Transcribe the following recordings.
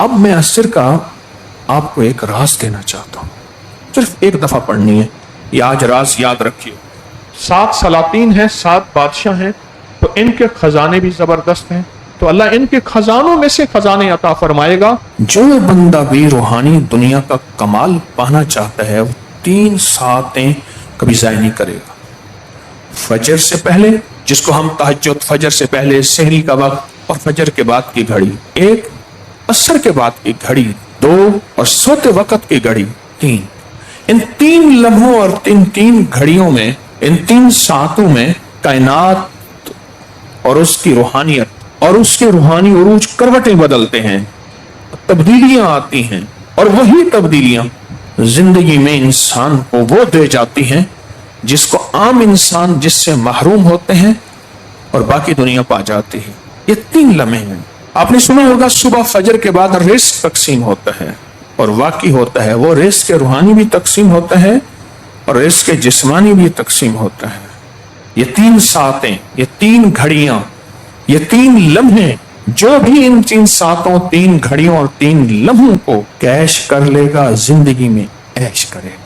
اب میں عصر کا آپ کو ایک راز دینا چاہتا ہوں، صرف ایک دفعہ پڑھنی ہے، یہ آج راز یاد رکھیے۔ 7 سلاطین ہیں، 7 بادشاہ ہیں، تو ان کے خزانے بھی زبردست ہیں، تو اللہ ان کے خزانوں میں سے خزانے عطا فرمائے گا۔ جو بندہ بھی روحانی دنیا کا کمال پانا چاہتا ہے وہ 3 ساعتیں کبھی ضائع نہیں کرے گا۔ فجر سے پہلے، جس کو ہم تہجد، فجر سے پہلے، سحری کا وقت اور فجر کے بعد کی گھڑی 1، عصر کے بعد کی گھڑی 2 اور سوتے وقت کی گھڑی 3۔ ان 3 لمحوں اور ان 3 گھڑیوں میں، ان 3 ساعتوں میں کائنات اور اس کی روحانیت اور اس کے روحانی عروج کروٹیں بدلتے ہیں، تبدیلیاں آتی ہیں، اور وہی تبدیلیاں زندگی میں انسان کو وہ دے جاتی ہیں جس کو عام انسان جس سے محروم ہوتے ہیں اور باقی دنیا پا جاتی ہے۔ یہ 3 لمحے ہیں۔ آپ نے سنا ہوگا صبح فجر کے بعد رزق تقسیم ہوتا ہے، اور واقعی ہوتا ہے، وہ رزق کے روحانی بھی تقسیم ہوتا ہے اور رزق کے جسمانی بھی تقسیم ہوتا ہے۔ یہ 3 ساعتیں، یہ 3 گھڑیاں، یہ 3 لمحے، جو بھی ان 3 ساعتوں، 3 گھڑیوں اور 3 لمحوں کو کیش کر لے گا، زندگی میں عیش کرے گا۔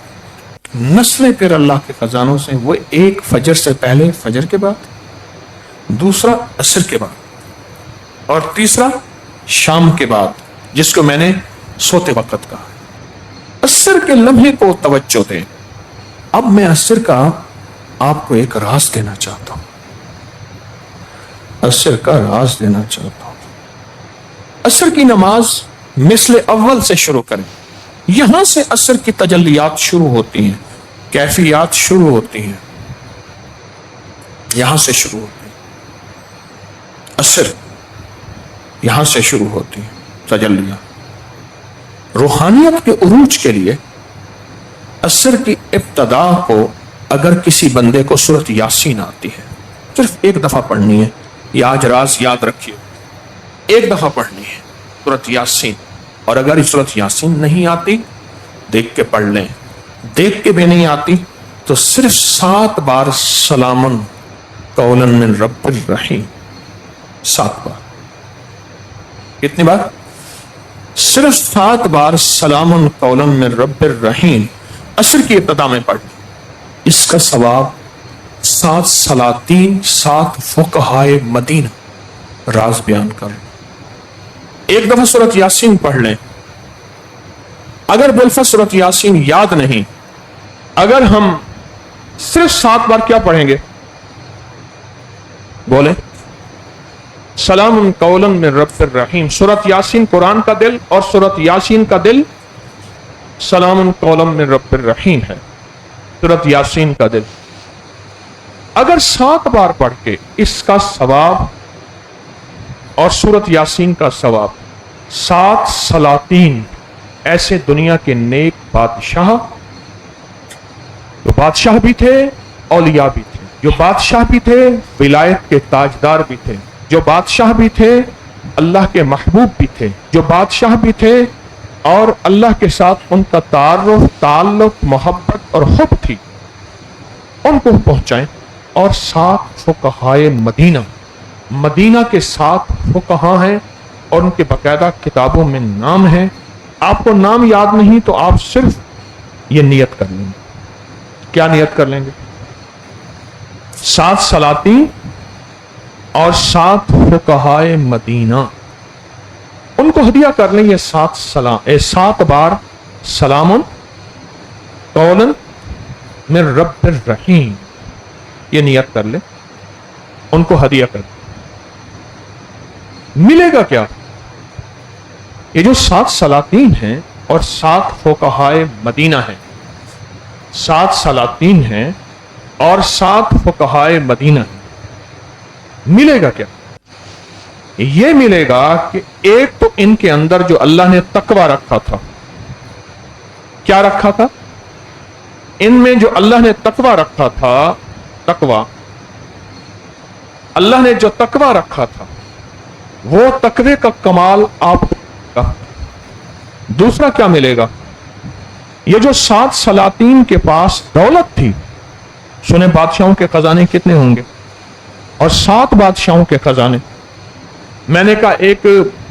نسلیں پھر اللہ کے خزانوں سے، وہ ایک فجر سے پہلے، فجر کے بعد، دوسرا عصر کے بعد، اور تیسرا شام کے بعد، جس کو میں نے سوتے وقت کہا۔ عصر کے لمحے کو توجہ دیں۔ اب میں عصر کا آپ کو ایک راز دینا چاہتا ہوں، عصر کا راز دینا چاہتا ہوں۔ عصر کی نماز مثل اول سے شروع کریں، یہاں سے عصر کی تجلیات شروع ہوتی ہیں، کیفیات شروع ہوتی ہیں، یہاں سے شروع ہوتی ہیں۔ عصر یہاں سے شروع ہوتی ہیں تجلیات۔ روحانیت کے عروج کے لیے عصر کی ابتدا کو اگر کسی بندے کو سورۃ یاسین آتی ہے، صرف ایک دفعہ پڑھنی ہے، یہ آج راز یاد رکھیے، ایک دفعہ پڑھنی ہے سورۃ یاسین، اور اگر سورۃ یاسین نہیں آتی دیکھ کے پڑھ لیں، دیکھ کے بھی نہیں آتی تو صرف 7 بار سلامن قولا من رب الرحیم، 7 بار۔ کتنی بار؟ صرف 7 بار سلامن قولا من رب الرحیم عصر کی ابتدا میں پڑھ لیں۔ اس کا ثواب 7 سلاطین، 7 فقہائے مدینہ راز بیان کر لیں۔ ایک دفعہ سورۃ یاسین پڑھ لیں۔ اگر بالفرض سورۃ یاسین یاد نہیں، اگر ہم صرف 7 بار کیا پڑھیں گے؟ بولیں، سلام قولا من رب الرحیم۔ سورۃ یاسین قرآن کا دل، اور سورۃ یاسین کا دل سلام قولا من رب الرحیم ہے، سورۃ یاسین کا دل۔ اگر 7 بار پڑھ کے اس کا ثواب اور سورۃ یاسین کا ثواب، 7 سلاطین ایسے دنیا کے نیک بادشاہ، جو بادشاہ بھی تھے اولیاء بھی تھے، جو بادشاہ بھی تھے ولایت کے تاجدار بھی تھے، جو بادشاہ بھی تھے اللہ کے محبوب بھی تھے، جو بادشاہ بھی تھے اور اللہ کے ساتھ ان کا تعلق، محبت اور حب تھی، ان کو پہنچائیں۔ اور 7 فقہائے مدینہ، مدینہ کے 7 فقہاء ہیں اور ان کے باقاعدہ کتابوں میں نام ہیں۔ آپ کو نام یاد نہیں تو آپ صرف یہ نیت کر لیں گے۔ کیا نیت کر لیں گے؟ 7 سلاطین اور 7 فقہائے مدینہ، ان کو ہدیہ کر لیں۔ یہ 7 بار سلام قولا من رب الرحیم، یہ نیت کر لیں، ان کو ہدیہ کر لیں۔ ملے گا کیا؟ یہ جو 7 سلاطین ہیں اور 7 فقہائے مدینہ ہیں، 7 سلاطین ہیں اور 7 فقہائے مدینہ ہیں، ملے گا کیا؟ یہ ملے گا کہ ایک تو ان کے اندر جو اللہ نے تقوی رکھا تھا، کیا رکھا تھا؟ ان میں جو اللہ نے تقوی رکھا تھا، تقوی، اللہ نے جو تقوی رکھا تھا وہ تقوی کا کمال آپ کو۔ دوسرا کیا ملے گا؟ یہ جو 7 سلاطین کے پاس دولت تھی، سنیں بادشاہوں کے خزانے کتنے ہوں گے، اور 7 بادشاہوں کے خزانے، میں نے کہا ایک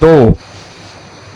2,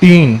3,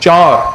4।